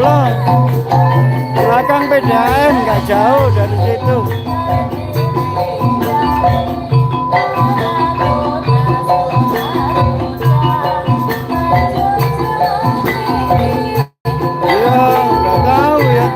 Bolo. Belakang PDAM nggak jauh dari situ. Iya, nggak tahu ya.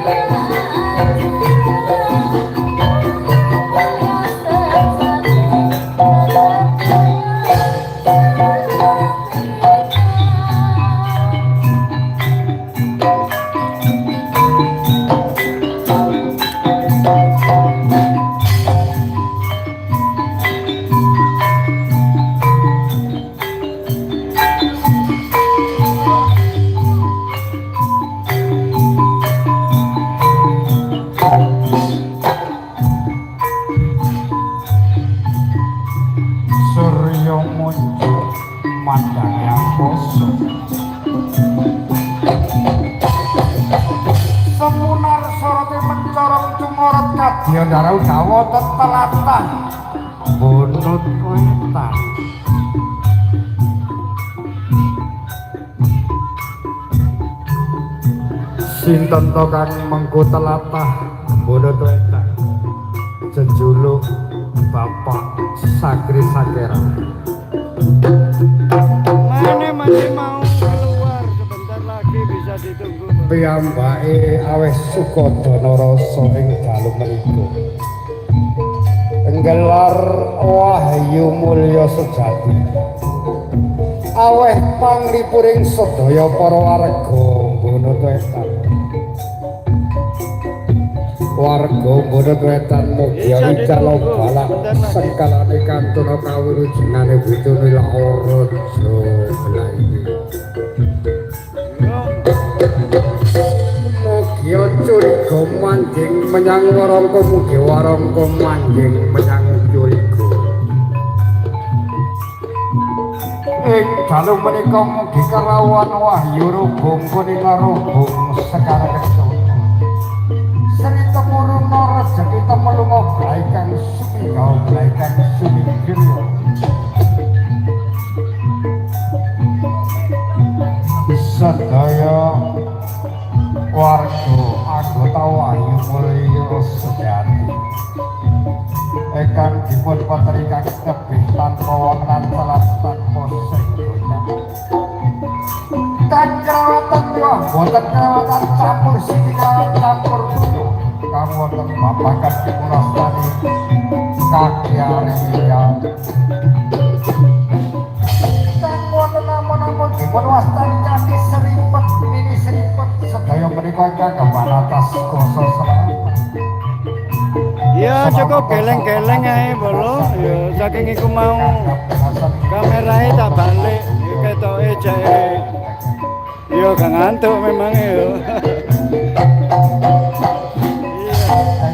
Surya muncul mandang yang kosong semunar soroti mencorong cumorot kadya darau dawa tetelatan bunut wetan sinten to kang mengko telatah bunut wetan jejuluk Bapak Sagri Sakera. Mana masih mau keluar, sebentar lagi bisa ditunggu. Piyambake aweh Sukodono rasa ing dalu menika. Enggelar wahyu mulya sejati. Aweh panglipuring sedaya para warga Bunut Wetan. Warga Bunut Wetan mugia icalo balak sekalane kantuna kawirujengane Widunila Raja Belaini. Mugia curiga manjing menyang warangka mugi warangka manjing menyang curiga. Ing dalu menika mugi kerawan wahyu rubung punika rubung Sekar Kencana. Sri temuruna rejeki temelunga blaikan suminggawa blaikan sumingkirya. Sedaya warga anggota wahyu mulya sejati ingkang dipun patrikaken tebih tanpa wonten salah tanpa senggonya. Kekrawatan wah boten krawatan campur siji campur tuyu kang wonten babagan dipurastani kakyariya kang wonten nama-nama dipurwastani kaki seripet mini seripet sedaya menika ingkang kembanatas koso selamat. Ya cukup geleng-geleng ae Bolo. Ya saking iku mau kamerae tak balik ya ketoke jae. Yo gak ngantuk memang yo.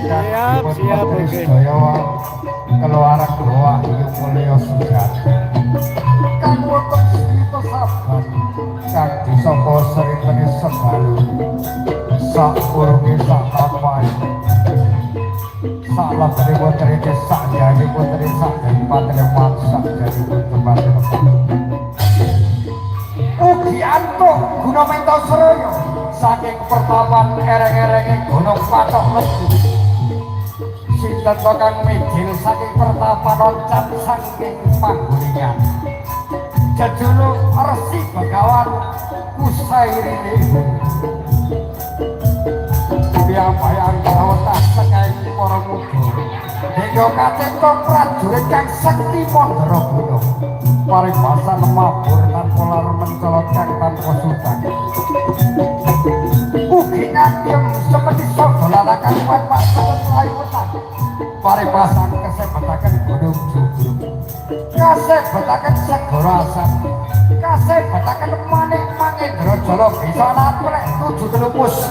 Iya, siap oke. Keluaran doa iku mulya sejati. Kang wonten cerita sabar kang disangka seripene sedalu. Sakurunge sak papai. Salah dari putri desa jadi putri sak dari patri maksa jadi putri patri ugi antuk guna mento seroyo saking pertapan ereng-erengnya gunung patok lebu sinten to kang mijil saking pertapan loncat saking panggulingan jejuluk Resi Begawan Kusairini piyambak kawetah saking para muda hingga kacinta prajurit kang sekti mandara gunung paribasan mabur tanpa lar mencolot kang tanpa sudan ugi ngandem seperti sodolana kang papasan layu wetan paribasan kasebetaken gunung jubruk kasebetaken segara asam kasebetaken manik mangendra jala bisa naprek 7 telupus